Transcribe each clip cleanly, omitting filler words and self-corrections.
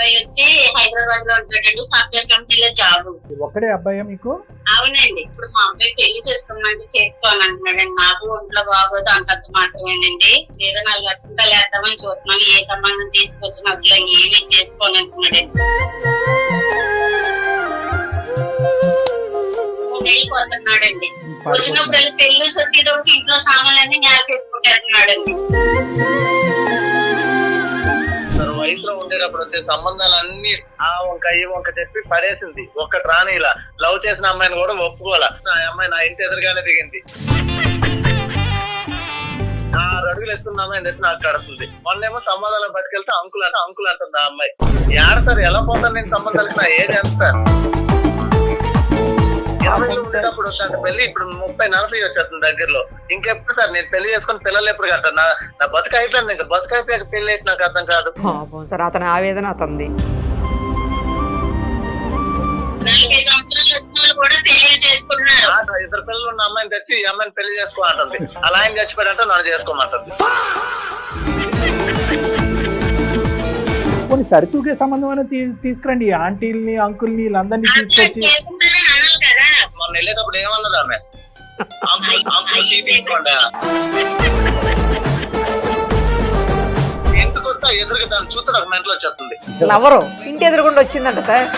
అబ్బాయి వచ్చి హైదరాబాద్ లో ఉంటాడండి. సాఫ్ట్వేర్ కంపెనీలో జాబ్. ఒక్కడే అబ్బాయా మీకు? అవునండి. ఇప్పుడు మా అబ్బాయి పెళ్లి చేసుకోమంటే చేసుకోవాలంటున్నాడండి. నాకు ఒంట్లో బాగోదు అంతంత మాత్రమేనండి. ఏదో 4 లక్షలు వేద్దామని చూస్తున్నాను. ఏ సంబంధం తీసుకొచ్చిన అసలు ఏమీ చేసుకోవాలంటున్నాడండి. 3 నెలలు పోతున్నాడండి. వచ్చినప్పుడు పెళ్లి సొచ్చేటప్పుడు ఇంట్లో సామాన్లన్నీ నేల చేసుకుంటున్నాడండి. వయసులో ఉండేటప్పుడు వచ్చే సంబంధాలన్నీ ఆ వంక ఈ వంక చెప్పి పడేసింది. ఒక్కటి రాని ఇలా లవ్ చేసిన అమ్మాయిని కూడా ఒప్పుకోవాలా. ఆ అమ్మాయి నా ఇంటి ఎదురుగానే దిగింది. 6 అడుగులు ఎత్తున్న అమ్మాయిని తెచ్చి నాకు కడుతుంది. మొన్నేమో సంబంధాలను పట్టుకెళ్తే అంకుల్ అంటుంది ఆ అమ్మాయి. ఏడ సార్ ఎలా పోతాను నేను సంబంధాలకి? నా ఏజ్ ఎంత సార్? 20 ఉండేటప్పుడు వస్తాను పెళ్లి. ఇప్పుడు 30-40 వచ్చేస్తుంది దగ్గరలో. ఇంకెప్పుడు సార్ నేను పెళ్లి చేసుకుని పిల్లలు ఎప్పుడు కట్టాను? నా బతుకు అయిపోయింది. ఇంకా బతుకు అయిపోయాక పెళ్లి అయితే నాకు అర్థం కాదు సార్. అతని ఆవేదన అతనిది. 40 సంవత్సరాలు వచ్చిన వాళ్ళు కూడా పెళ్లి చేసుకుంటున్నారు. 2 పిల్లలు ఉన్న అమ్మాయిని తెచ్చి ఈ అమ్మాయిని పెళ్లి చేసుకోమంటుంది. అలా ఆయన చచ్చిపోయాడంటే నన్ను చేసుకోమంటుంది. కొన్ని సరితూగే సంబంధం అనేది తీసుకురండి. ఆంటీల్ని అంకుల్ని వీళ్ళందరినీ తీసుకొచ్చి. మొన్న వెళ్ళేటప్పుడు ఏమన్నది ఆమె? అంకుల్ టీ తీసుకోండి. ఎందుకు వస్తా ఎదురుగా దాన్ని చూస్తే నాకు మెంటలు వచ్చేస్తుంది. ఎవరు ఇంటి ఎదురుగుండా వచ్చిందంట సార్.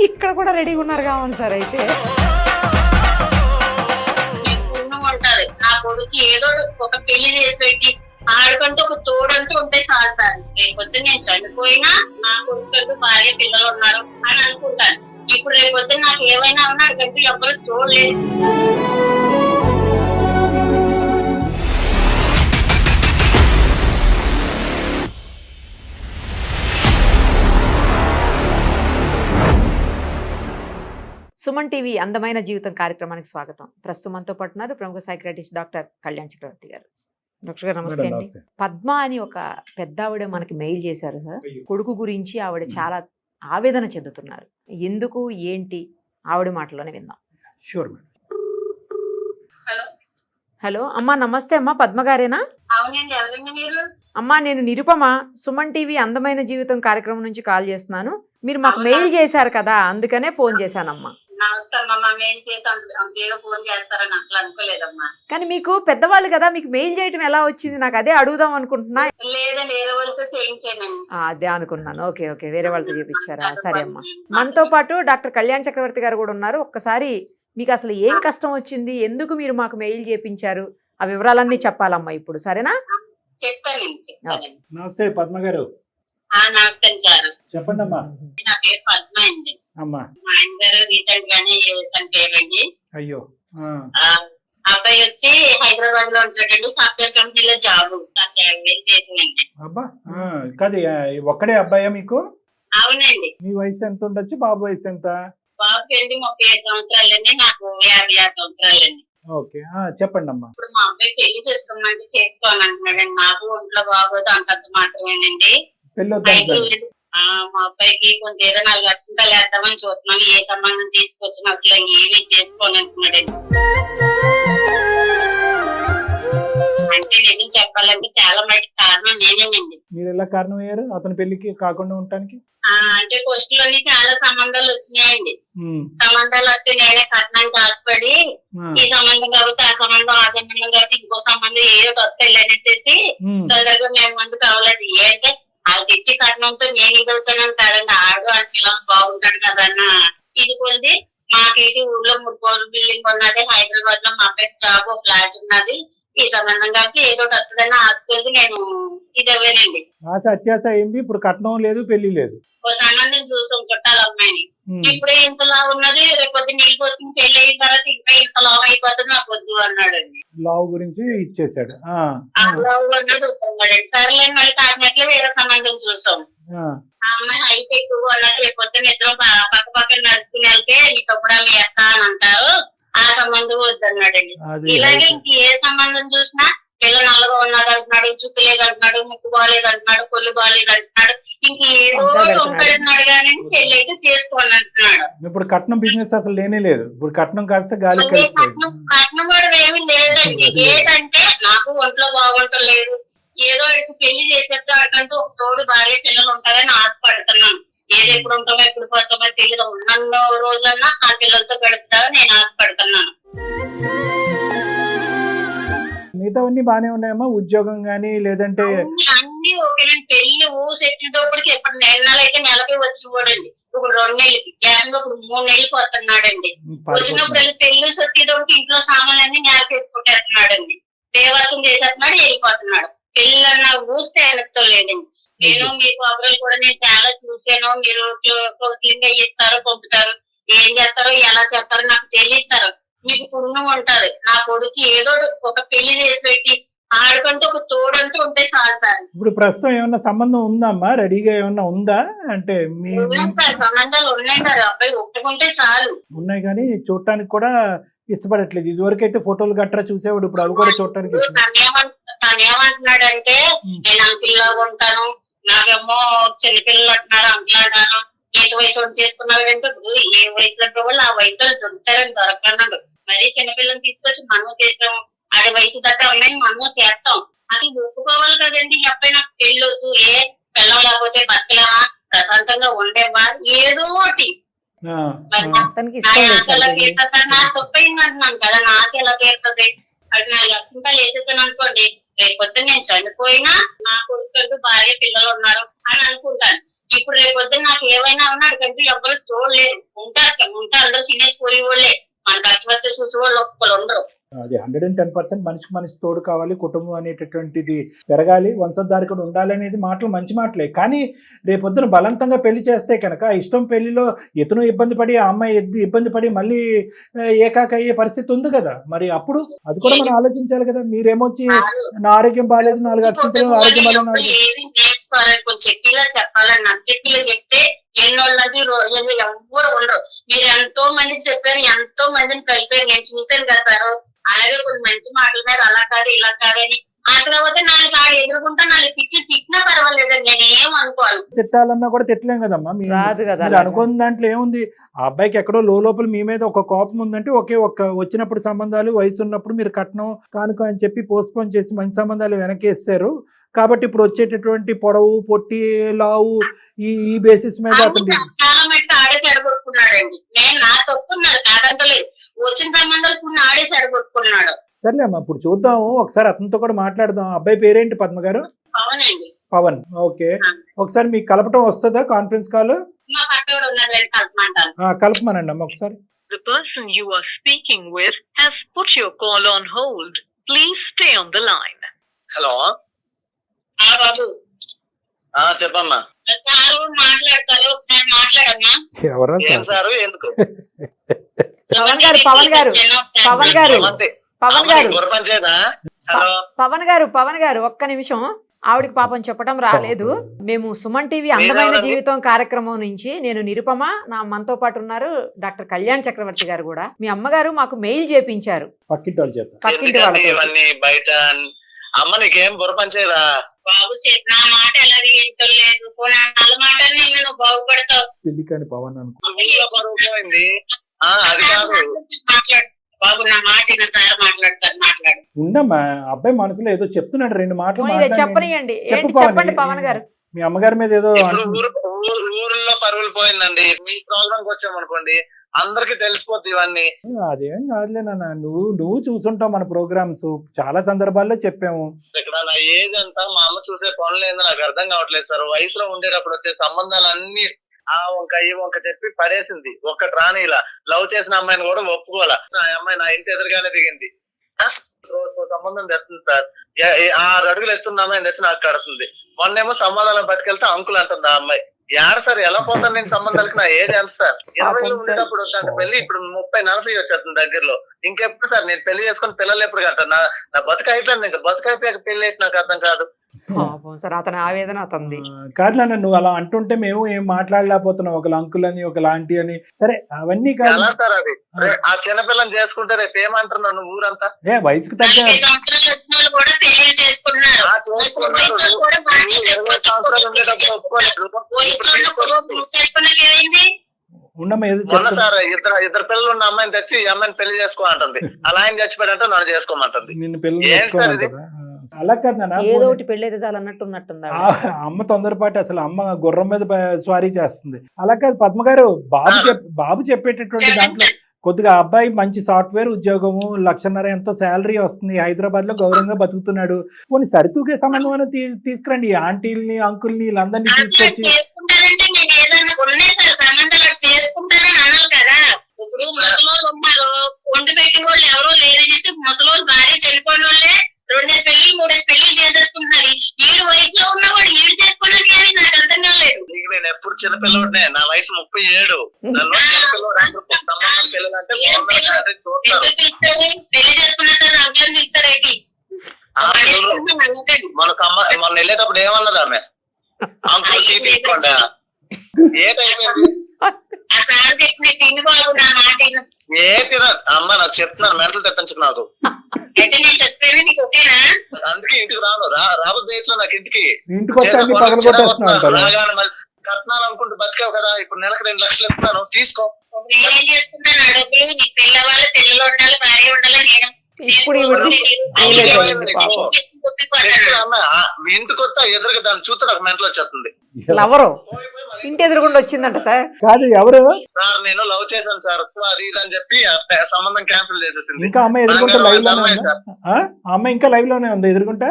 ఇక్కడ కూడా రెడీగా ఉన్నారు కావాలి సార్. అయితే ఉంటారు. నా కొడుకు ఏదో ఒక పెళ్లి చేసి పెట్టి ఆడుకుంటూ ఒక తోడంటూ ఉంటే చాలు సార్. రేపొద్దు నేను చనిపోయినా నా కొడుకు భార్య పిల్లలు ఉన్నారు అని అనుకుంటాను. ఇప్పుడు రేపొద్దు నాకు ఏమైనా ఉన్నా అడిగంటూ ఎవరు చూడలేదు. సుమన్ టీవీ అందమైన జీవితం కార్యక్రమానికి స్వాగతం. ప్రస్తుతం మనతో పాటు ఉన్నారు ప్రముఖ సైకియాట్రిస్ట్ డాక్టర్ కళ్యాణ్ చక్రవర్తి గారు. డాక్టర్ గారు నమస్తే అండి. పద్మ అని ఒక పెద్ద ఆవిడ మనకి మెయిల్ చేశారు సార్. కొడుకు గురించి ఆవిడ చాలా ఆవేదన చెందుతున్నారు. ఎందుకు ఏంటి ఆవిడ మాటలోనే విందాం. Sure madam. హలో అమ్మా, నమస్తే అమ్మా. పద్మ గారేనా? అవునండి. ఎవరండి మీరు? అమ్మా నేను నిరుపమ, సుమన్ టీవీ అందమైన జీవితం కార్యక్రమం నుంచి కాల్ చేస్తున్నాను. మీరు మాకు మెయిల్ చేశారు కదా, అందుకనే ఫోన్ చేశానమ్మా. నమస్కారం అమ్మా. మెయిల్ చేసి అంతేగా ఫోన్ చేస్తారని అసలు అనుకోలేదమ్మా. కానీ మీకు పెద్దవాళ్ళు కదా, మీకు మెయిల్ చేయటం ఎలా వచ్చింది? నాకు అదే అడుగుదాం అనుకుంటున్నా. లేదండి, వేరే వాళ్ళతో చేయించానండి. అదే అనుకున్నాను. ఓకే ఓకే, వేరే వాళ్ళతో చేయించారా? సరే అమ్మా. మనతో పాటు డాక్టర్ కళ్యాణ్ చక్రవర్తి గారు కూడా ఉన్నారు. ఒక్కసారి మీకు అసలు ఏం కష్టం వచ్చింది, ఎందుకు మీరు మాకు మెయిల్ చేయించారు, ఆ వివరాలన్నీ చెప్పాలమ్మా ఇప్పుడు. సరేనా? చెప్తానండి. నమస్తే పద్మ గారు. నమస్తే సార్. చెప్పండి అమ్మా. నా పేరు పద్మ అండి. అమ్మా. మా ఆయన గారు రీసెంట్ గానే చనిపోయారండి. అయ్యో. అబ్బాయి వచ్చి హైదరాబాద్ లో ఉంటాడండి. సాఫ్ట్వేర్ కంపెనీలో జాబ్. అబ్బా కాదు, ఒక్కడే అబ్బాయా మీకు? అవునండి. మీ వయసు ఎంత ఉండొచ్చు? బాబు వయసు ఎంత? బాబుకి అండి 35 సంవత్సరాలండి. నాకు 56 సంవత్సరాలండి. ఓకే, చెప్పండి అమ్మా. ఇప్పుడు మా అబ్బాయి పెళ్లి చేసుకోమంటే చేసుకోవాలంటున్నాడండి. నాకు ఒంట్లో బాగోదు అంతంత మాత్రమేనండి. పెళ్ళి మా అబ్బాయికి కొంచెం ఏదో 4 లక్షలు వేద్దామని చూస్తున్నాను. ఏ సంబంధం తీసుకొచ్చినా అసలు ఏమీ చేసుకోవాలంటున్నాడండి. అంటే నేను చెప్పాలంటే చాలా మటుకు కారణం నేనేనండి. మీరు ఎలా కారణం అయ్యారు అతని పెళ్లికి కాకుండా ఉండటానికి? అంటే పోస్ట్ లోని చాలా సంబంధాలు వచ్చినాయండి. సంబంధాలు వస్తే నేనే కట్నానికి ఆశపడి ఈ సంబంధం కాబట్టి ఆ సంబంధం కాబట్టి ఇంకో సంబంధం ఏదో వస్తే వెళ్ళనేసి తొందరగా మేము ముందు కావాలండి. ఏంటంటే వాళ్ళకి ఇచ్చి కట్నంతో నేను ఇది అవుతానని కాదండి. ఆడు అని పిల్లలు బాగుంటాడు కదన్న ఇది కొద్ది. మాకు ఇది ఊర్లో 3 కోట్ల బిల్డింగ్ ఉన్నది. హైదరాబాద్ లో మా అబ్బాయి జాబ్ ఫ్లాట్ ఉన్నది. ఈ సంబంధం కాబట్టి ఏదో వస్తుందని ఆశకొద్ది నేను ఇదేనండి. ఆశ అత్యాశ అయింది. ఇప్పుడు కట్నం లేదు, పెళ్లి లేదు. ఓ సంబంధం చూసాం చుట్టాల అమ్మాయిని. ఇప్పుడే ఇంతలా ఉన్నది, రేపొద్దు నీళ్ళు పోతుంది. పెళ్లి అయిన తర్వాత ఇంకా ఇంత లావ్ అయిపోతుంది, నాకు వద్దు అన్నాడు. లావ్ గురించి ఇచ్చేసాడు. లావ్ అన్నాడు వద్దన్నాడు. సరేలేని మళ్ళీ కాకినట్లు వేరే సంబంధం చూసాం. ఆ అమ్మాయి హైట్ ఎక్కువ అన్నట్టు రేపొద్దు ఇద్దరు పక్క పక్కన నడుచుకుని వెళ్తే మీ తప్పుడు మీ అక్క అని అంటారు. ఆ సంబంధం వద్దన్నాడండి. ఇలాగే ఇంక ఏ సంబంధం చూసినా పిల్ల నల్లగా ఉన్నది అంటున్నాడు, జుట్టు లేదంటున్నాడు, ముక్కు బాగాలేదు అంటున్నాడు, కొల్లు బాగాలేదు అంటున్నాడు, ఇంకేదో ఉంటాడు కానీ పెళ్లి అయితే చేసుకోండి అంటున్నాడు. ఇప్పుడు కట్నం బిజినెస్ అసలు లేనే లేదు, ఇప్పుడు కట్నం కాస్త గాలి కట్నం కూడా ఏమీ లేదండి. ఏంటంటే నాకు ఒంట్లో బాగుంటలేదు, ఏదో ఇటు పెళ్లి చేసేటంటూ ఒక తోడు భార్య పిల్లలు ఉంటారని ఆశపడుతున్నాను. ఏది ఎప్పుడు ఉంటామో ఎప్పుడు పోతామో తెలియదు, ఉన్న రోజులన్నా ఆ పిల్లలతో గడుపుతారని నేను ఆశపడుతున్నాను. మిగతావన్నీ బానే ఉన్నాయమ్మా, ఉద్యోగం గానీ లేదంటే అన్ని ఓకేనండి. పెళ్లి ఊసెట్టినప్పటికి ఎప్పుడు నెలలు అయితే నెలకి వచ్చి కూడండి, ఇప్పుడు 2 నెలలకి గ్యాప్ ఇప్పుడు 3 నెలలకి వస్తున్నాడండి. వచ్చినప్పుడు పెళ్లి సొచ్చేటప్పుడు ఇంట్లో సామాన్లన్నీ నేలకేసుకుంటేస్తున్నాడండి, దేవాసం చేసేస్తున్నాడు, వెళ్ళిపోతున్నాడు. పెళ్ళన్న ఊస్తే వెనక్తో లేదండి. నేను మీ ప్రోగ్రాలు కూడా నేను చాలా చూసాను. మీరు కౌన్సిలింగ్ అయ్యిస్తారు, పంపుతారు, ఏం చేస్తారో ఎలా చేస్తారో నాకు తెలియస్తారు. మీకు పుణ్యం ఉంటది. నా కొడుకు ఏదో ఒక పెళ్లి చేసి పెట్టి ఆడుకుంటూ ఒక తోడంటూ ఉంటే చాలు సార్. ఇప్పుడు ప్రస్తుతం ఏమన్నా సంబంధం ఉందమ్మా, రెడీగా ఏమన్నా ఉందా? అంటే మీ సార్ సంబంధాలు ఉన్నాయి సార్, అబ్బాయి ఒప్పుకుంటే చాలు. ఉన్నాయి కానీ చూడటానికి కూడా ఇష్టపడట్లేదు. ఇదివరకు అయితే ఫోటోలు గట్రా చూసేవాడు, ఇప్పుడు అవి కూడా చూడటానికి తను ఏమంటున్నాడంటే నేను అంకుల్లాగా ఉంటాను, నాకేమో చిన్నపిల్లలు అంటున్నారు, అంకుల్ అంటాను, ఏ వయసు చేసుకున్నాడంటే ఏ వయసులో వాళ్ళు ఆ వయసులో దొరుకుతారని దొరకన్నాడు. మరి చిన్నపిల్లల్ని తీసుకొచ్చి మనం చేస్తాం, ఆడి వయసు దగ్గర ఉన్నాయి మనం చేస్తాం. అది ఒప్పుకోవాలి కదండి. ఈ అబ్బాయి నాకు పెళ్ళొద్దు, ఏ పిల్లలు లేకపోతే బతకలేమా, ప్రశాంతంగా ఉండేవా, ఏదో ఒకటి ఆశ ఎలా తీరుతుంది సార్? నా తప్పైంది అంటున్నాను కదా, నా ఆశ ఎలా తీరుతుంది? అది 4 లక్షలు వేసేసాను అనుకోండి, రేపొద్దు నేను చనిపోయినా నా కొడుకు భార్య పిల్లలు ఉన్నారు అని అనుకుంటాను. ఇప్పుడు రేపొద్దు నాకు ఏమైనా ఉన్నాడు కంటే ఎవరు చూడలేదు, ఉంటారు అందరూ తినేసి పోయేవాళ్ళే, మన కష్టపడితే చూసి వాళ్ళు ఒక్కరు ఉండరు. అది 110% మనిషికి మనిషి తోడు కావాలి, కుటుంబం అనేటటువంటిది పెరగాలి, వంశధారి కూడా ఉండాలి అనేది మాటలు మంచి మాటలే. కానీ రేపొద్దున బలవంతంగా పెళ్లి చేస్తే కనుక ఇష్టం పెళ్లిలో ఇతను ఇబ్బంది పడి ఆ అమ్మాయి ఇబ్బంది పడి మళ్ళీ ఏకాక అయ్యే పరిస్థితి ఉంది కదా, మరి అప్పుడు అది కూడా మనం ఆలోచించాలి కదా. మీరేమొచ్చి నా ఆరోగ్యం బాగాలేదు 4 అక్షంతలు ఆరోగ్యం బాగాలేదు చెప్పిలా చెప్పాలని నాకు చెప్పిలా చెప్తే ఎన్నోళ్ళది రోజు ఎవ్వరు ఉండరు. మీరు ఎంతో మందికి చెప్పారు, ఎంతో మందిని కలిపారు, నేను చూశాను కదా సార్. అలాగే కొన్ని మంచి మాటల మీద అలా కాదు ఇలా కాదని మాట్లాడితే 4 ఆడు ఎదుర్కొంటా 4 తిట్టినా పర్వాలేదండి, నేను ఏం అనుకోను. తిట్టాలన్నా కూడా తిట్టలేం కదమ్మా, మీరు అనుకున్న దాంట్లో ఏముంది. ఆ అబ్బాయికి ఎక్కడో లోపల మీ మీద ఒక కోపం ఉందంటే ఒక్క వచ్చినప్పుడు సంబంధాలు వయసు ఉన్నప్పుడు మీరు కట్నం కానుక అని చెప్పి పోస్ట్పోన్ చేసి మంచి సంబంధాలు వెనకేస్తారు. కాబట్టి ఇప్పుడు వచ్చేటటువంటి పొడవు పొట్టి లావు ఈ బేసిస్ మీద చాలా మటుకు ఆడేసి అడగొట్టుకున్నాడండి. నేను నా తప్పున్నాడు కాదంటలేదు, వచ్చిన సంబంధాలు కొన్ని ఆడేసి అడగొట్టుకున్నాడు. సర్లే అమ్మా, ఇప్పుడు చూద్దాము, ఒకసారి అతనితో కూడా మాట్లాడదాం. అబ్బాయి పేరేంటి పద్మ గారు? పవన్ అండి. పవన్. ఓకే, ఒకసారి మీకు కలపటం వస్తుందా కాన్ఫరెన్స్ కాల్? మా పక్కన ఉన్నాడు కలపమంటాను. కలపమనండి అమ్మ ఒకసారి. The person you are speaking with has put your call on hold. Please stay on the line. Hello బాబు. చెప్పమ్మా. సారు మాట్లాడతారు, ఒకసారి మాట్లాడమ్మా. ఎవరా సారు? ఎందుకు? పవన్ గారు పవన్ గారు పవన్ గారు పవన్ గారు పవన్ గారు పవన్ గారు ఒక్క నిమిషం. ఆవిడికి పాపం చెప్పడం రాలేదు. మేము సుమన్ టీవీ అందమైన జీవితం కార్యక్రమం నుంచి నేను నిరుపమ, మనతో పాటు ఉన్నారు డాక్టర్ కళ్యాణ్ చక్రవర్తి గారు కూడా. మీ అమ్మగారు మాకు మెయిల్ చేపించారు పక్కింటి వాళ్ళని బయట. అమ్మ నీకేం బుర్రపంచేదా బాబు? నా మాట ఎలా లేదు, వాళ్ళ మాట నేను బాగుపడతావు. పెళ్లి కాని పవన్ అనుకో పోయింది. అది కాదు బాబు, నా మాట సార్ మాట్లాడతారు, మాట్లాడు. ఉండమ్మా, అబ్బాయి మనసులో ఏదో చెప్తున్నాడు, 2 మాటలు చెప్పనియండి. చెప్పండి పవన్ గారు. మీ అమ్మగారి మీద ఏదో ఊర్లో పరుగులు పోయిందండి. మీ ప్రోగ్రామ్ కి వచ్చామనుకోండి అందరికి తెలిసిపోద్ది ఇవన్నీ. అదేం కాదులే నాన్న, నువ్వు చూసుంటావు మన ప్రోగ్రామ్స్, చాలా సందర్భాల్లో చెప్పాము. ఇక్కడ నా ఏజ్ అంతా మా అమ్మ చూసే పనులు ఏందో నాకు అర్థం కావట్లేదు సార్. వయసులో ఉండేటప్పుడు వచ్చే సంబంధాలన్నీ ఆ వంక ఈ వంక చెప్పి పడేసింది. ఒక్కటి రాని ఇలా లవ్ చేసిన అమ్మాయిని కూడా ఒప్పుకోవాలా. ఆ అమ్మాయి నా ఇంటి ఎదురుగానే దిగింది. రోజుకో సంబంధం తెస్తుంది సార్. 6 అడుగులు ఎత్తున్న అమ్మాయిని తెచ్చి నాకు కడుతుంది. మొన్నేమో సంబంధాలను పట్టుకెళ్తే అంకుల్ అంటుంది ఆ అమ్మాయి. ఏడ సార్ ఎలా పోతాను నేను సంబంధాలకి? నా ఏజ్ ఎంత సార్? 20 ఉండేటప్పుడు వద్దంటే పెళ్లి, ఇప్పుడు 30-40 వచ్చేస్తుంది దగ్గరలో. ఇంకెప్పుడు సార్ నేను పెళ్లి చేసుకుని పిల్లలు ఎప్పుడు కంటాను? నా బతుకు అయిపోయింది. ఇంకా బతుకు అయిపోయాక పెళ్లి అయితే నాకు అర్థం కాదు సార్. అతని ఆవేదన అతనిది కాదు నాన్న, నువ్వు అలా అంటుంటే మేము ఏం మాట్లాడలేకపోతున్నావు. ఒక అంకుల్ అని ఒక లాంటి అని. సరే అవన్నీ కాదు సార్, అది ఆ చిన్నపిల్లని చేసుకుంటే రేపు ఏమంటున్నావు నువ్వు ఊరంతా? ఏ వయసుకు తగ్గ 40 సంవత్సరాలు వచ్చిన వాళ్ళు కూడా పెళ్లి చేసుకుంటున్నారు. ఆ చేసుకున్నాడు. కూడా బాగానే 20 సంవత్సరాలు ఉండేటప్పుడు ఒప్పుకోలేదు. చేసుకున్నాక ఏమైంది? ఉండమ్మా ఏదో మొన్న చెప్తా సార్ ఇద్దరు పిల్లలు ఉన్న అమ్మాయిని తెచ్చి ఈ అమ్మాయిని పెళ్లి చేసుకో అంటుంది. అలా ఆయన చచ్చిపోయాడంటే నన్ను చేసుకోమంటుంది. నిన్ను పెళ్లి ఏం సార్ ఇది? చేసుకోమంటారా? అలా కాదు నాన్న, ఏదో ఒకటి పెళ్ళైతే చాలు అన్నట్టు ఉన్నట్టుంది ఆ అమ్మ తొందరపాటు అసలు అమ్మ గుర్రం మీద స్వారీ చేస్తుంది. అలా కాదు పద్మ గారు, బాబు చెప్పేటటువంటి దాంట్లో కొద్దిగా అబ్బాయి మంచి సాఫ్ట్వేర్ ఉద్యోగము 1,50,000 ఎంతో శాలరీ వస్తుంది, హైదరాబాద్ లో గౌరవంగా బతుకుతున్నాడు, పోనీ సరితూగే సంబంధం అనేది తీసుకురండి, ఆంటీల్ని అంకుల్ని వీళ్ళందరినీ తీసుకొచ్చి. చేసుకుంటారంటే నేను ఏదన్నా ఉన్నాయి సార్ సంబంధాలు చేసుకుంటారని అనాలి కదా. ఇప్పుడు ముసలోళ్ళు ఉన్నారు, వండి పెట్టి వాళ్ళు ఎవరో లేరనేసి ముసలోళ్ళు భార్య చనిపోయిన వాళ్ళే 2 పెళ్లి 3 పెళ్లి చేసేసుకుంటున్నారు. 7 వయసులో ఉన్నవాడు 7 చేసుకోవడానికి ఏమి నాకు అర్థం కాలేదు. నేను ఎప్పుడు చిన్నపిల్లడే, నా వయసు 37. నన్ను చిన్నపిల్లడు అంటారు. సంబంధం పిల్లలంటే చూస్తారు. ఎందుకు పిలుస్తాడు? పెళ్లి చేసుకున్న అవ్వని పిలుస్తారేంటి? మొన్న వెళ్ళేటప్పుడు ఏమన్నది ఆమె? అంకుల్ టీ తీసుకోండి. ఏటైపోయింది? ఆ సార్ చెప్పిన తిండి బాబు నా మాట విను. ఏ తిన అమ్మ నాకు చెప్తున్నారు, మెంటలు తెప్పించు నాకు. అయితే నేను చచ్చిపోయినా నీకు ఓకేనా? అందుకే ఇంటికి రాను, రాబోద్దు ఎట్లా నాకు ఇంటికి ఇంటికి వస్తే అన్ని పగలగొట్టేస్తున్నారు. రాగానే మళ్ళీ కట్నాలు అనుకుంటూ బతికావు కదా, ఇప్పుడు నెలకు 2 లక్షలు ఇస్తున్నాను తీసుకో. నేనేం చేసుకుంటాను? ఆ డబ్బులు నీకు పిల్లవాళ్ళు పిల్లలు ఉండాలి, భార్య ఉండాలి. నేను ఇప్పుడు మీ ఇంటికి వస్తా ఎదురుగా దాన్ని చూస్తే నాకు మెంటలు వచ్చేస్తుంది. లవరు ఇంటి ఎదురుగుండా వచ్చిందంట సార్. కాదు ఎవరు సార్ నేను లవ్ చేశాను సార్ అది ఇది అని చెప్పి సంబంధం క్యాన్సిల్ చేసేసింది. ఇంకా అమ్మాయి ఎదుర్కొంటే లైవ్ లోనే ఉందా? ఆ అమ్మాయి ఇంకా లైవ్ లోనే ఉంది ఎదుర్కొంటే.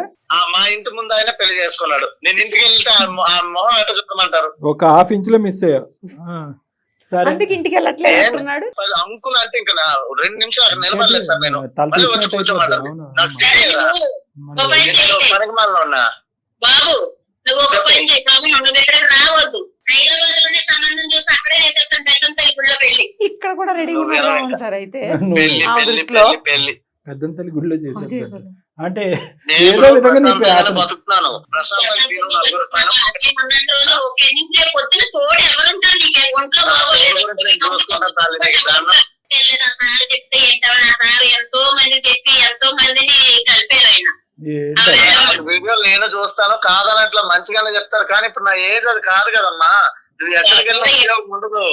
మా ఇంటి ముందు ఆయన పెళ్లి చేసుకున్నాడు. నేను ఇంటికి వెళ్తే ఆ మొహం ఎట్లా చెప్పమంటారు? ఒక ½ ఇంచులో మిస్ అయ్యావు. సరే అందుకే ఇంటికి వెళ్ళట్లేదు అంటున్నాడు. అంకుల్ అంటే ఇంకా 2 నిమిషాలు అక్కడ నిలబడలేదు సార్. నేను తల మళ్ళీ వచ్చి తీసినట్టు కూర్చోమంటారు. అయిపోతుంది. నాకు స్టిక్ అయ్యారా? పనికి మాలలో ఉన్నా బాబు నువ్వు ఒక పని చేయి బాబు, నువ్వు ఇక్కడ రావద్దు. హైదరాబాద్ లోనే సంబంధం చూసి అక్కడే చేసేస్తాను పెద్దంతల్లి గుళ్ళో పెళ్లి. ఇక్కడ కూడా రెడీ ఉన్నాడు సార్. అయితే పెళ్లి ఆ పెళ్లి దృష్టిలో పెళ్లి పెళ్లి పెద్దంతల్లి గుడిలో చేశారు అంటే నేను ఏదో విధంగా నీకు ప్రశాంతంగానే బతుకుతున్నాను. ప్రశాంతంగా తిను, నలుగురు పైన అదే ఉన్నన్ని రోజులు ఓకే. నీకు రేపు పొద్దున తోడు ఎవరుంటారు? నీకు ఒంట్లో బాగోలేదు. చూసుకుంటాను తల్లి, నీకు దండం. నా సార్ చెప్తే ఏంటో, నా సార్ ఎంతో మంది చెప్పి ఎంతో మందిని కలిపారు ఆయన. వీడియోలు నేను చూస్తాను, కాదనట్లా మంచిగానే చెప్తారు. కానీ ఇప్పుడు నా ఏజ్ అది కాదు కదమ్మా. నువ్వు ఎక్కడికి వెళ్ళినా ఉపయోగం ఉండదు.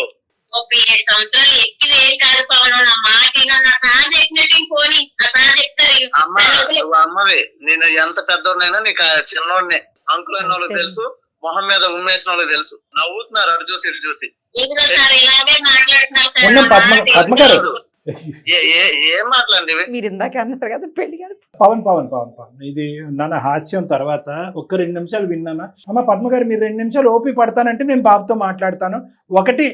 37 సంవత్సరాలు ఎక్కువ ఏం కాదు పవన్. నా మాట నా సార్ చెప్పినట్టు పోనీ, ఆ సార్ చెప్తారు. అమ్మ నువ్వు అమ్మవి, నేను ఎంత పెద్దోడినైనా నీకు చిన్నోడిని. అంకుల్ అన్న వాళ్ళకి తెలుసు, మొహం మీద ఉమ్మేసిన వాళ్ళకి తెలుసు. నవ్వుతున్నారు అటు చూసి ఇటు చూసి. ఇదిగో సార్ ఇలాగే మాట్లాడుతున్నారు ఉన్నాం పద్మ గారు. ఏం మాట్లాడండి మీరు ఇందాక అన్నట్టు కదా పెళ్లి గారు. పవన్ పవన్ పవన్ పవన్ ఇది నాన్న హాస్యం తర్వాత ఒక్క 2 నిమిషాలు విన్నానా? అమ్మ పద్మ గారు మీరు 2 నిమిషాలు ఓపి పడతానంటే నేను బాబుతో మాట్లాడతాను. ఒకటి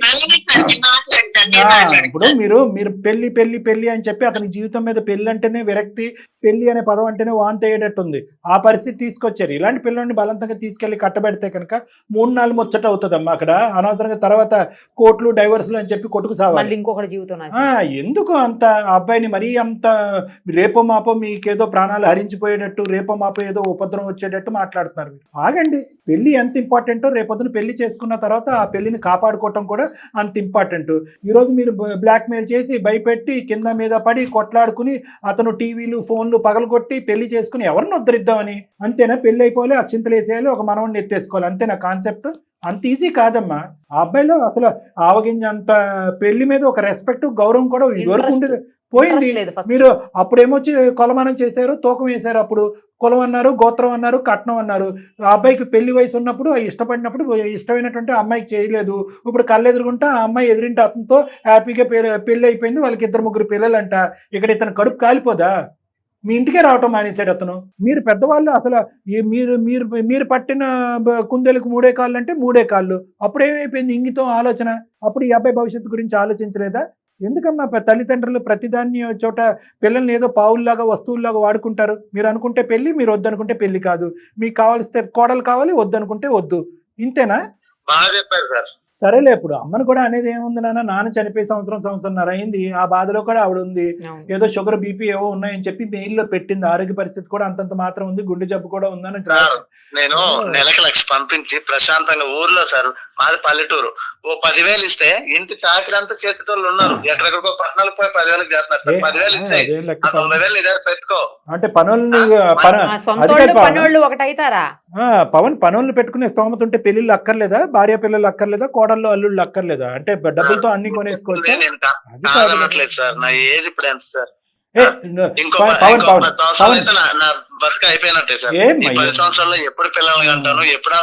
ఇప్పుడు మీరు పెళ్లి పెళ్లి పెళ్లి అని చెప్పి అతని జీవితం మీద పెళ్లి అంటేనే విరక్తి, పెళ్లి అనే పదం అంటేనే వాంతి అయ్యేటట్టుంది. ఆ పరిస్థితి తీసుకొచ్చారు. ఇలాంటి పిల్లల్ని బలవంతంగా తీసుకెళ్లి కట్టబెడితే కనుక 3-4 ముచ్చట అవుతుందమ్మా అక్కడ. అనవసరంగా తర్వాత కోర్టులు డైవర్సులు అని చెప్పి కొట్టుకు సావాలి. ఇంకొకటి జీవితం ఎందుకు అంత అబ్బాయిని మరీ అంత రేపో మాపో మీకేదో ప్రాణాలు హరించిపోయేటట్టు, రేపో మాపో ఏదో ఉపద్రవం వచ్చేటట్టు మాట్లాడుతున్నారు. ఆగండి, పెళ్లి ఎంత ఇంపార్టెంటో రేపొద్దున పెళ్లి చేసుకున్న తర్వాత ఆ పెళ్లిని కాపాడుకోవటం కూడా అంత ఇంపార్టెంట్. ఈరోజు మీరు బ్లాక్ మెయిల్ చేసి భయపెట్టి కింద మీద పడి కొట్లాడుకుని అతను టీవీలు ఫోన్లు పగలగొట్టి పెళ్లి చేసుకుని ఎవరిని ఉద్ధరిద్దామని అంతేనా? పెళ్లి అయిపోవాలి, అక్షింతలు వేసేయాలి, ఒక మనవడిని ఎత్తేసుకోవాలి, అంతేనా కాన్సెప్ట్? అంత ఈజీ కాదమ్మా. ఆ అబ్బాయిలో అసలు ఆవగింజ అంత పెళ్లి మీద ఒక రెస్పెక్ట్ గౌరవం కూడా ఇదివరకు ఉండేది, పోయింది. మీరు అప్పుడేమొచ్చి కొలమానం చేశారు, తూకం వేశారు. అప్పుడు కులం అన్నారు, గోత్రం అన్నారు, కట్నం అన్నారు. ఆ అబ్బాయికి పెళ్లి వయసు ఉన్నప్పుడు ఇష్టపడినప్పుడు ఇష్టమైనటువంటి అమ్మాయికి చేయలేదు. ఇప్పుడు కళ్ళెదురుగుంటా ఆ అమ్మాయి ఎదురింటి అతనితో హ్యాపీగా పెళ్లి అయిపోయింది. వాళ్ళకి 2-3 పిల్లలంట. ఇక్కడ ఇతను కడుపు కాలిపోదా? మీ ఇంటికే రావటం మానేశాడు అతను. మీరు పెద్దవాళ్ళు అసలు మీరు మీరు మీరు పట్టిన కుందేలకు 3 కాళ్ళు అంటే 3 కాళ్ళు. అప్పుడు ఏమైపోయింది ఇంగితం ఆలోచన? అప్పుడు ఈ అబ్బాయి భవిష్యత్తు గురించి ఆలోచించలేదా? ఎందుకమ్మా తల్లిదండ్రులు ప్రతిదాన్ని చోట పిల్లల్ని ఏదో పావుల్లాగా వస్తువుల్లాగా వాడుకుంటారు? మీరు అనుకుంటే పెళ్లి, మీరు వద్దనుకుంటే పెళ్లి కాదు. మీకు కావాల్స్తే కోడలు కావాలి, వద్దనుకుంటే వద్దు. ఇంతేనా? బాగా చెప్పారు సార్. సరేలే, ఇప్పుడు అమ్మను కూడా అనేది ఏముంది నాన్న చనిపోయి సంవత్సరంన్నర అయింది. ఆ బాధలో కూడా ఆవిడ ఉంది. ఏదో షుగర్ బీపీ ఏవో ఉన్నాయని చెప్పి మెయిల్లో పెట్టింది. ఆరోగ్య పరిస్థితి కూడా అంతంత మాత్రం ఉంది, గుండె జబ్బు కూడా ఉందని. నేను నెలకు 1,00,000 పంపించి ప్రశాంతంగా ఊర్లో సార్ మాది పల్లెటూరు. ఓ 10,000 ఇస్తే ఇంటి చాకరీ అంతా చేసేటోళ్ళు ఉన్నారు. ఎక్కడెక్కడికో పట్టణాలకు పోయి 10,000 చేస్తున్నారు సార్. 10,000 ఇచ్చాయి, అదేం లెక్క ఆ 90,000 నీ దగ్గర పెట్టుకో. అంటే పనులు సొంతోళ్ళు పనోళ్ళు ఒకటైతారా? పవన్ పనులు పెట్టుకునే స్తోమత ఉంటే పెళ్లిళ్ళు అక్కర్లేదా? భార్య పిల్లలు అక్కర్లేదా? కోడళ్ళు అల్లుళ్ళు అక్కర్లేదా? అంటే డబ్బులతో అన్ని కొనేసుకోవచ్చు. నేను కాదనట్లేదు సార్, నా ఏజ్ ఇప్పుడు ఎంత సార్? ఏ, ఇంకో పవన్ 10 పవన్ సంవత్సరాలు అయితే నా బతుక అయిపోయినట్టే సార్. ఏం ఈ 10 సంవత్సరాల్లో ఎప్పుడు పిల్లల్ని కంటాను, ఎప్పుడు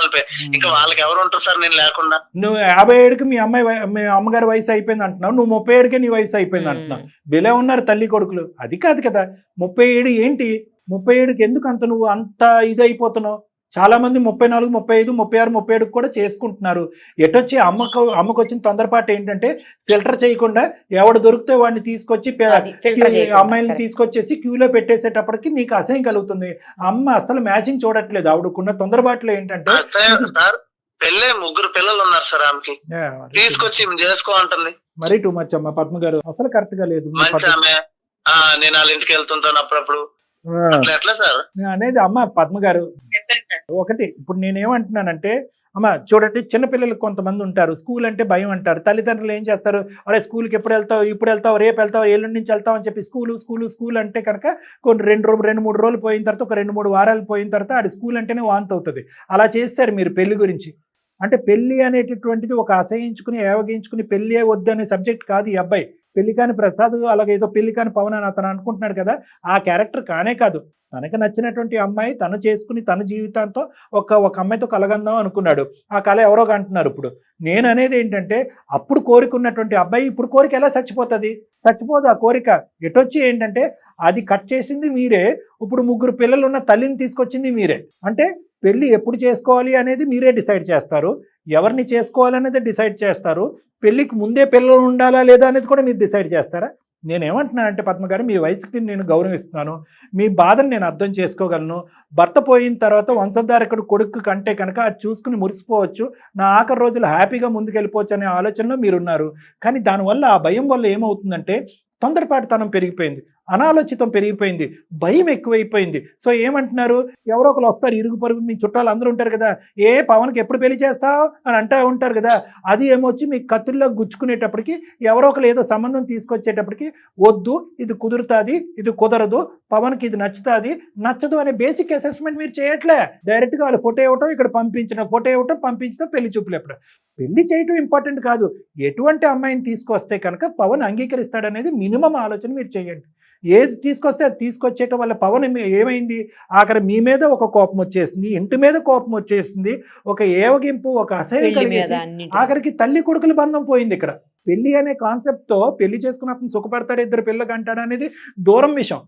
ఇంకా వాళ్ళకి ఎవరు ఉంటారు సార్ నేను లేకుండా? నువ్వు 57కి మీ అమ్మగారి వయసు అయిపోయింది అంటున్నావు, నువ్వు 37కే నీ వయసు అయిపోయింది అంటున్నావు. బిలే ఉన్నారు తల్లి కొడుకులు. అది కాదు కదా 37 ఏంటి? 37కి ఎందుకు అంత నువ్వు అంత ఇది అయిపోతున్నావు? చాలా మంది 34, 35, 36, 37 కూడా చేసుకుంటున్నారు. ఎటొచ్చి అమ్మకు వచ్చిన తొందరపాటు ఏంటంటే ఫిల్టర్ చేయకుండా ఎవడు దొరికితే వాడిని తీసుకొచ్చి అమ్మాయిని తీసుకొచ్చేసి క్యూలో పెట్టేసేటప్పటికి నీకు అసహ్యం కలుగుతుంది. అమ్మ అసలు మ్యాచింగ్ చూడట్లేదు. ఆవిడకున్న తొందరపాట్లు ఏంటంటే సార్ పెళ్ళే 3 పిల్లలు ఉన్నారు సార్, ఆమెకి తీసుకొచ్చి చేసుకో అంటుంది. మరీ టూ మచ్ అమ్మ పద్మ గారు, అసలు కరెక్ట్ గా లేదు. మంచి ఆమె నేను వాళ్ళ ఇంటికి వెళ్తుంటాను అప్పుడప్పుడు. ఎట్లా సార్ అనేది అమ్మ పద్మ గారు? ఒకటి ఇప్పుడు నేనేమంటున్నానంటే అమ్మ చూడండి, చిన్నపిల్లలకు కొంతమంది ఉంటారు స్కూల్ అంటే భయం అంటారు. తల్లిదండ్రులు ఏం చేస్తారు, అరే స్కూల్కి ఎప్పుడు వెళ్తావు, ఇప్పుడు వెళ్తావు, రేపు వెళ్తావు, ఎల్లుండి నుంచి వెళ్తావు అని చెప్పి స్కూల్ అంటే కనుక కొన్ని 2-3 రోజులు పోయిన తర్వాత, ఒక 2-3 వారాలు పోయిన తర్వాత అది స్కూల్ అంటేనే వాంతి అవుతుంది. అలా చేస్తారు మీరు పెళ్లి గురించి. అంటే పెళ్లి అనేటటువంటిది ఒక అసహించుకుని ఏవగించుకుని పెళ్లి వద్దు అనే సబ్జెక్ట్ కాదు ఈ అబ్బాయి. పెళ్లి కాని ప్రసాద్ అలాగే ఏదో పెళ్లి కాని పవన్ అని అతను అనుకుంటున్నాడు కదా, ఆ క్యారెక్టర్ కానే కాదు. తనకు నచ్చినటువంటి అమ్మాయి తను చేసుకుని తన జీవితంతో ఒక అమ్మాయితో కలగందాం అనుకున్నాడు. ఆ కళ ఎవరో అంటున్నారు. ఇప్పుడు నేను అనేది ఏంటంటే అప్పుడు కోరికున్నటువంటి అబ్బాయి ఇప్పుడు కోరిక ఎలా చచ్చిపోతుంది? చచ్చిపోదు ఆ కోరిక. ఎటొచ్చి ఏంటంటే అది కట్ చేసింది మీరే, ఇప్పుడు 3 పిల్లలు ఉన్న తల్లిని తీసుకొచ్చింది మీరే. అంటే పెళ్లి ఎప్పుడు చేసుకోవాలి అనేది మీరే డిసైడ్ చేస్తారు, ఎవరిని చేసుకోవాలనేది డిసైడ్ చేస్తారు. పెళ్లికి ముందే పిల్లలు ఉండాలా లేదా అనేది కూడా మీరు డిసైడ్ చేస్తారా? నేనేమంటున్నానంటే పద్మ గారు, మీ వయసుకి నేను గౌరవిస్తున్నాను, మీ బాధను నేను అర్థం చేసుకోగలను. భర్త పోయిన తర్వాత వంశధారకుడు కొడుకు కంటే కనుక అది చూసుకుని మురిసిపోవచ్చు, నా ఆఖరి రోజులు హ్యాపీగా ముందుకెళ్ళిపోవచ్చు అనే ఆలోచనలో మీరున్నారు. కానీ దానివల్ల ఆ భయం వల్ల ఏమవుతుందంటే తొందరపాటుతనం పెరిగిపోయింది, అనాలోచితం పెరిగిపోయింది, భయం ఎక్కువైపోయింది. సో ఏమంటున్నారు, ఎవరో ఒకరు వస్తారు, ఇరుగు పొరుగు మీ చుట్టాలు అందరూ ఉంటారు కదా, ఏ పవన్కి ఎప్పుడు పెళ్లి చేస్తావు అని అంటూ ఉంటారు కదా. అది ఏమొచ్చి మీ కత్తుల్లో గుచ్చుకునేటప్పటికి ఎవరో ఒకరు ఏదో సంబంధం తీసుకొచ్చేటప్పటికి వద్దు, ఇది కుదురుతుంది, ఇది కుదరదు, పవన్కి ఇది నచ్చుతుంది, నచ్చదు అనే బేసిక్ అసెస్మెంట్ మీరు చేయట్లే. డైరెక్ట్గా వాళ్ళు ఫోటో ఇవ్వటం, ఇక్కడ ఫోటో ఇవ్వటం, పంపించడం, పెళ్లి చూపులు. ఎప్పుడు పెళ్లి చేయటం ఇంపార్టెంట్ కాదు, ఎటువంటి అమ్మాయిని తీసుకొస్తే కనుక పవన్ అంగీకరిస్తాడనేది మినిమం ఆలోచన మీరు చేయండి. ఏది తీసుకొస్తే అది తీసుకొచ్చేయటం వల్ల పవన్ ఏమైంది, ఆఖరి మీ మీద ఒక కోపం వచ్చేసింది, ఇంటి మీద కోపం వచ్చేసింది, ఒక ఏవగింపు, ఒక అసహ్యం కలిగేసి ఆఖరికి తల్లి కొడుకుల బంధం పోయింది. ఇక్కడ పెళ్లి అనే కాన్సెప్ట్తో పెళ్లి చేసుకున్న అతను సుఖపడతాడు, 2 పిల్లలు అంటాడు అనేది దూరం విషయం.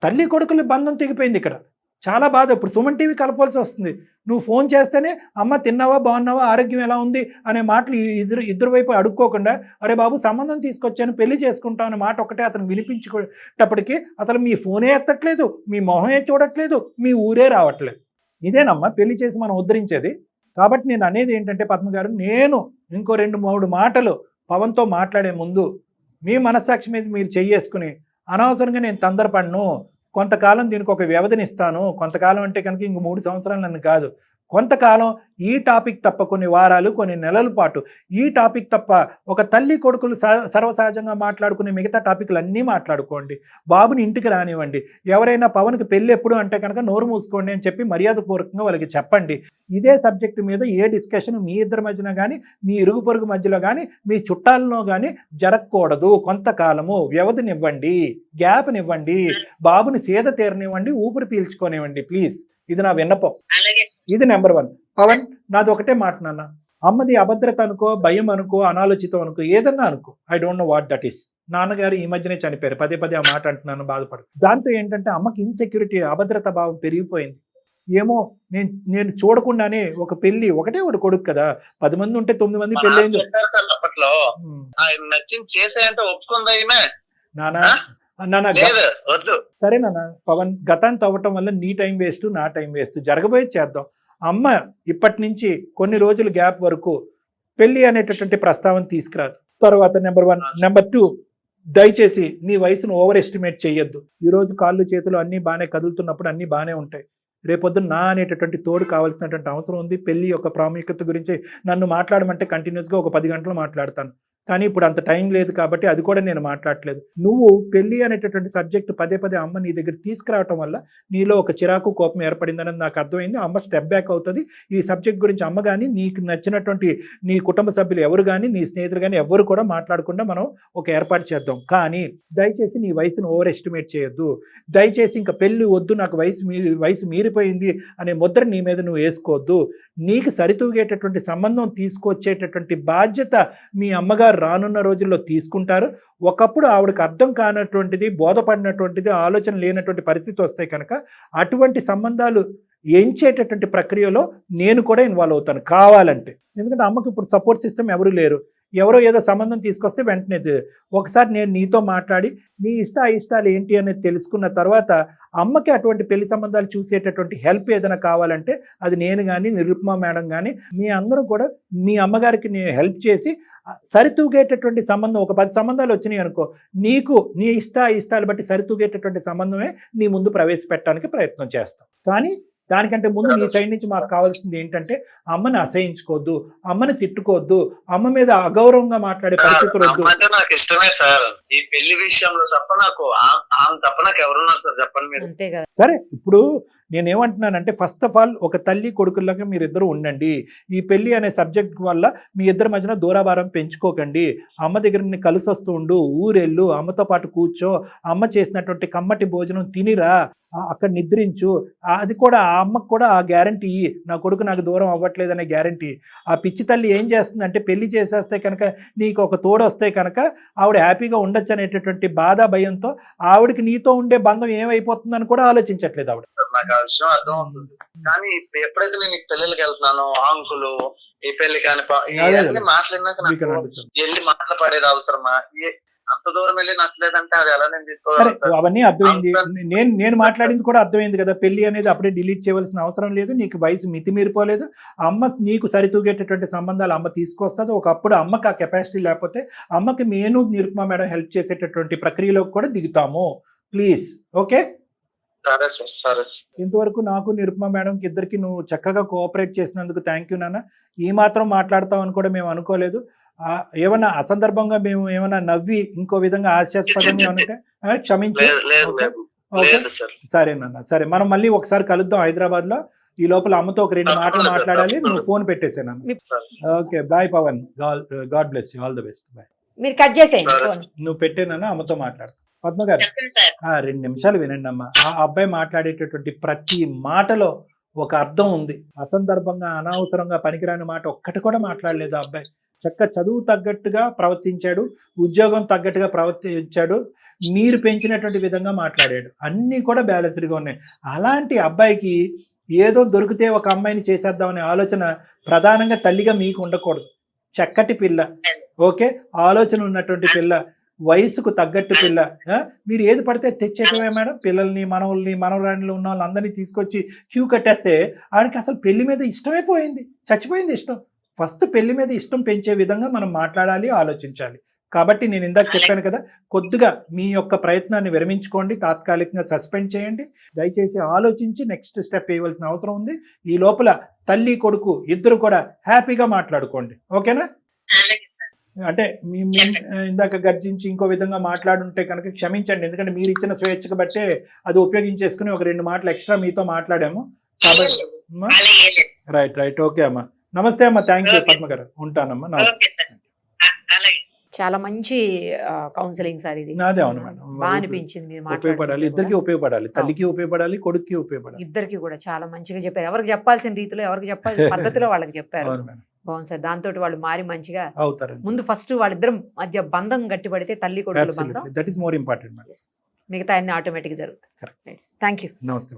తల్లి కొడుకుల బంధం తెగిపోయింది ఇక్కడ. చాలా బాధ. ఇప్పుడు సుమన్ టీవీ కలపాల్సి వస్తుంది. నువ్వు ఫోన్ చేస్తేనే అమ్మ తిన్నావా, బాగున్నావా, ఆరోగ్యం ఎలా ఉంది అనే మాటలు ఇద్దరు వైపు అడుక్కోకుండా, అరే బాబు సంబంధం తీసుకొచ్చాను పెళ్లి చేసుకుంటాం అనే మాట ఒకటే అతను వినిపించుకునేటప్పటికి అసలు మీ ఫోనే ఎత్తట్లేదు, మీ మొహమే చూడట్లేదు, మీ ఊరే రావట్లేదు. ఇదేనమ్మా పెళ్లి చేసి మనం ఉద్ధరించేది. కాబట్టి నేను అనేది ఏంటంటే పద్మ గారు, నేను ఇంకో 2-3 మాటలు పవన్తో మాట్లాడే ముందు మీ మనస్సాక్షి మీద మీరు చెయ్యేసుకుని అనవసరంగా నేను తొందరపడను, కొంతకాలం దీనికి ఒక వ్యవధినిస్తాను, కొంతకాలం అంటే కనుక ఇంక 3 సంవత్సరాలు నన్ను కాదు, కొంతకాలం ఈ టాపిక్ తప్ప కొన్ని వారాలు, కొన్ని నెలల పాటు ఈ టాపిక్ తప్ప ఒక తల్లి కొడుకులు సర్వసహజంగా మాట్లాడుకునే మిగతా టాపిక్లు అన్నీ మాట్లాడుకోండి, బాబుని ఇంటికి రానివ్వండి, ఎవరైనా పవన్కి పెళ్ళి ఎప్పుడు అంటే కనుక నోరు మూసుకోండి అని చెప్పి మర్యాదపూర్వకంగా వాళ్ళకి చెప్పండి. ఇదే సబ్జెక్టు మీద ఏ డిస్కషన్ మీ ఇద్దరి మధ్యన కానీ, మీ ఇరుగు పొరుగు మధ్యలో కానీ, మీ చుట్టాలలో కానీ జరగకూడదు. కొంతకాలము వ్యవధినివ్వండి, గ్యాప్నివ్వండి, బాబుని సేద తీరనివ్వండి, ఊపిరి పీల్చుకోనివ్వండి ప్లీజ్. ఇది నా విన్నపం. ఇది నెంబర్ 1. పవన్, నాది ఒకటే మాట నాన్న, అమ్మది అభద్రత అనుకో, భయం అనుకో, అనాలోచితం అనుకో, ఏదన్నా అనుకో, I don't know what that is. నాన్నగారు ఈ మధ్యనే చనిపోయారు, పదే ఆ మాట అంటున్నాను, బాధపడు. దాంతో ఏంటంటే అమ్మకి ఇన్సెక్యూరిటీ, అభద్రత భావం పెరిగిపోయింది. ఏమో నేను చూడకుండానే ఒక పెళ్లి, ఒకటే ఒక కొడుకు కదా, 10 మంది ఉంటే 9 మంది పెళ్లి అయింది. అప్పట్లో నచ్చింది చేసేయంటే ఒప్పుకుందా నానా సరే నాన్న, పవన్ గతాన్ని తవ్వటం వల్ల నీ టైం వేస్ట్, నా టైం వేస్ట్, జరగబోయేది చేద్దాం. అమ్మ ఇప్పటి నుంచి కొన్ని రోజులు గ్యాప్ వరకు పెళ్లి అనేటటువంటి ప్రస్తావన తీసుకురాదు. తర్వాత నెంబర్ 1. నెంబర్ 2, దయచేసి నీ వయసును ఓవర్ ఎస్టిమేట్ చేయొద్దు. ఈరోజు కాళ్ళు చేతులు అన్నీ బాగానే కదులుతున్నప్పుడు అన్నీ బాగానే ఉంటాయి, రేపొద్దున నా అనేటటువంటి తోడు కావాల్సినటువంటి అవసరం ఉంది. పెళ్లి యొక్క ప్రాముఖ్యత గురించి నన్ను మాట్లాడమంటే కంటిన్యూస్గా ఒక 10 గంటలు మాట్లాడతాను, కానీ ఇప్పుడు అంత టైం లేదు కాబట్టి అది కూడా నేను మాట్లాడట్లేదు. నువ్వు పెళ్లి అనేటటువంటి సబ్జెక్ట్ పదే పదే అమ్మ నీ దగ్గర తీసుకురావటం వల్ల నీలో ఒక చిరాకు కోపం ఏర్పడిందని నాకు అర్థమైంది. అమ్మ స్టెప్ బ్యాక్ అవుతుంది. ఈ సబ్జెక్ట్ గురించి అమ్మ కానీ నీకు నచ్చినటువంటి నీ కుటుంబ సభ్యులు ఎవరు కానీ నీ స్నేహితులు కానీ ఎవరు కూడా మాట్లాడకుండా మనం ఒక ఏర్పాటు చేద్దాం. కానీ దయచేసి నీ వయసును ఓవర్ ఎస్టిమేట్ చేయొద్దు. దయచేసి ఇంకా పెళ్లి వద్దు, నాకు వయసు మీరిపోయింది అనే ముద్ర నీ మీద నువ్వు వేసుకోవద్దు. నీకు సరితూగేటటువంటి సంబంధం తీసుకొచ్చేటటువంటి బాధ్యత మీ అమ్మగారు రానున్న రోజుల్లో తీసుకుంటారు. ఒకప్పుడు ఆవిడకి అర్థం కానటువంటిది, బోధపడినటువంటిది, ఆలోచన లేనటువంటి పరిస్థితి వస్తాయి కనుక అటువంటి సంబంధాలు ఎంచేటటువంటి ప్రక్రియలో నేను కూడా ఇన్వాల్వ్ అవుతాను కావాలంటే. ఎందుకంటే అమ్మకు ఇప్పుడు సపోర్ట్ సిస్టమ్ ఎవరు లేరు. ఎవరో ఏదో సంబంధం తీసుకొస్తే వెంటనే ఒకసారి నేను నీతో మాట్లాడి నీ ఇష్టాలు ఏంటి అనేది తెలుసుకున్న తర్వాత అమ్మకి అటువంటి పెళ్లి సంబంధాలు చూసేటటువంటి హెల్ప్ ఏదైనా కావాలంటే అది నేను కానీ నిరుపమ మేడం కానీ మీ అందరూ కూడా మీ అమ్మగారికి నేను హెల్ప్ చేసి సరితూగేటటువంటి సంబంధం, ఒక 10 సంబంధాలు వచ్చినాయి అనుకో, నీకు నీ ఇష్టాలు బట్టి సరితూగేటటువంటి సంబంధమే నీ ముందు ప్రవేశపెట్టడానికి ప్రయత్నం చేస్తాం. కానీ దానికంటే ముందు నీ సైడ్ నుంచి మాకు కావాల్సింది ఏంటంటే అమ్మని అసహించుకోవద్దు, అమ్మని తిట్టుకోవద్దు, అమ్మ మీద అగౌరవంగా మాట్లాడే పరిస్థితులు వద్దు. నాకు ఇష్టమే సార్. ఈ పెళ్లి విషయంలో తప్ప నాకు ఎవరున్నారు సార్ చెప్పండి మీరు. సరే, ఇప్పుడు నేనేమంటున్నానంటే ఫస్ట్ ఆఫ్ ఆల్ ఒక తల్లి కొడుకులాగా మీరిద్దరూ ఉండండి. ఈ పెళ్లి అనే సబ్జెక్ట్ వల్ల మీ ఇద్దరి మధ్యన దూరాభారం పెంచుకోకండి. అమ్మ దగ్గర కలిసి వస్తూ ఉండు, ఊరెళ్ళు, అమ్మతో పాటు కూర్చో, అమ్మ చేసినటువంటి కమ్మటి భోజనం తినిరా, అక్కడ నిద్రించు. అది కూడా ఆ అమ్మకు కూడా ఆ గ్యారంటీ, నా కొడుకు నాకు దూరం అవ్వట్లేదనే గ్యారంటీ. ఆ పిచ్చి తల్లి ఏం చేస్తుందంటే పెళ్లి చేసేస్తే కనుక నీకు ఒక తోడు వస్తే కనుక ఆవిడ హ్యాపీగా ఉండొచ్చు అనేటటువంటి బాధ భయంతో ఆవిడకి నీతో ఉండే బంధం ఏమైపోతుందని కూడా ఆలోచించట్లేదు ఆవిడ. నాకు ఆ విషయం అర్థం అవుతుంది, కానీ ఎప్పుడైతే నేను ఈ పెళ్ళికి వెళ్తున్నానో అంకులు ఈ పెళ్లి కాని ఇవన్నీ మాట్లాడినాక వెళ్ళి మాట్లాడేది అవసరమా? అంత దూరం వెళ్ళి నచ్చలేదంటే అది ఎలా నేను తీసుకోవాలి? అవన్నీ అర్థమైంది. నేను మాట్లాడింది కూడా అర్థమైంది కదా. పెళ్లి అనేది అప్పుడే డిలీట్ చేయవలసిన అవసరం లేదు. నీకు వయసు మితిమీరిపోలేదు. అమ్మ నీకు సరితూగేటటువంటి సంబంధాలు అమ్మ తీసుకొస్తుంది. ఒకప్పుడు అమ్మకి ఆ కెపాసిటీ లేకపోతే అమ్మకి నేను నిరుపమ మేడం హెల్ప్ చేసేటటువంటి ప్రక్రియలోకి కూడా దిగుతాము. Please, okay? ఇంతవరకు నాకు నిరుపమ మేడంకి ఇద్దరికి నువ్వు చక్కగా కోఆపరేట్ చేసినందుకు థ్యాంక్ యూ నాన్న. ఈ మాత్రం మాట్లాడతామని కూడా మేము అనుకోలేదు. ఏమన్నా అసందర్భంగా మేము ఏమన్నా నవ్వి ఇంకో విధంగా హాస్యాస్పదంగా ఉంటే క్షమించు. సరేనన్నా, సరే, మనం మళ్ళీ ఒకసారి కలుద్దాం హైదరాబాద్ లో. ఈ లోపల అమ్మతో ఒక 2 మాటలు మాట్లాడాలి. నువ్వు ఫోన్ పెట్టేసాను. Okay, bye Pavan. God bless you, all the best. Bye. మీరు కట్ చేసేయండి. నువ్వు పెట్టేనన్నా, అమ్మతో మాట్లాడు. పద్మ గారు 2 నిమిషాలు వినండి అమ్మా. ఆ అబ్బాయి మాట్లాడేటటువంటి ప్రతి మాటలో ఒక అర్థం ఉంది. అసందర్భంగా అనవసరంగా పనికిరాని మాట ఒక్కటి కూడా మాట్లాడలేదు ఆ అబ్బాయి. చక్క చదువు తగ్గట్టుగా ప్రవర్తించాడు, ఉద్యోగం తగ్గట్టుగా ప్రవర్తించాడు, మీరు పెంచినటువంటి విధంగా మాట్లాడాడు. అన్నీ కూడా బ్యాలెన్స్డ్గా ఉన్నాయి. అలాంటి అబ్బాయికి ఏదో దొరికితే ఒక అమ్మాయిని చేసేద్దామనే ఆలోచన ప్రధానంగా తల్లిగా మీకు ఉండకూడదు. చక్కటి పిల్ల, ఓకే, ఆలోచన ఉన్నటువంటి పిల్ల, వయసుకు తగ్గట్టు పిల్ల. మీరు ఏది పడితే తెచ్చేటమే మేడం. పిల్లల్ని, మనవల్ని, మనవరాణులు ఉన్న వాళ్ళందరినీ తీసుకొచ్చి క్యూ కట్టేస్తే ఆడికి అసలు పెళ్లి మీద ఇష్టమే పోయింది, చచ్చిపోయింది ఇష్టం. ఫస్ట్ పెళ్లి మీద ఇష్టం పెంచే విధంగా మనం మాట్లాడాలి, ఆలోచించాలి. కాబట్టి నేను ఇందాక చెప్పాను కదా, కొద్దిగా మీ యొక్క ప్రయత్నాన్ని విరమించుకోండి, తాత్కాలికంగా సస్పెండ్ చేయండి. దయచేసి ఆలోచించి నెక్స్ట్ స్టెప్ వేయవలసిన అవసరం ఉంది. ఈ లోపల తల్లి కొడుకు ఇద్దరు కూడా హ్యాపీగా మాట్లాడుకోండి, ఓకేనా? అంటే ఇందాక గర్జించి ఇంకో విధంగా మాట్లాడుంటే కనుక క్షమించండి. ఎందుకంటే మీరు ఇచ్చిన స్వేచ్ఛకు బట్టే అది ఉపయోగించేసుకుని ఒక 2 మాటలు ఎక్స్ట్రా మీతో మాట్లాడాము కాబట్టి. రైట్, ఓకే అమ్మా. నమస్తే అమ్మా, థ్యాంక్ యూ పద్మ గారు. ఉంటానమ్మా. చాలా మంచి కౌన్సిలింగ్ సార్ ఇది. నాదే, అవును మేడం, బాగా అనిపించింది. ఉపయోగపడాలి, ఇద్దరికి ఉపయోగపడాలి, తల్లికి ఉపయోగపడాలి, కొడుక్కి ఉపయోగపడాలి. ఇద్దరికి కూడా చాలా మంచిగా చెప్పారు. ఎవరికి చెప్పాల్సిన రీతిలో, ఎవరికి చెప్పాల్సిన పద్ధతిలో వాళ్ళకి చెప్పారు. బాగుంది సార్. దాంతో వాళ్ళు మారి మంచిగా అవుతారు. ముందు ఫస్ట్ వాళ్ళిద్దరం మధ్య బంధం గట్టిపడితే తల్లి కొడుకుల బంధం, దట్ ఈస్ మోర్ ఇంపార్టెంట్. మిగతా అన్ని ఆటోమేటిక్ జరుగుతాయి. Thank you. నమస్తే.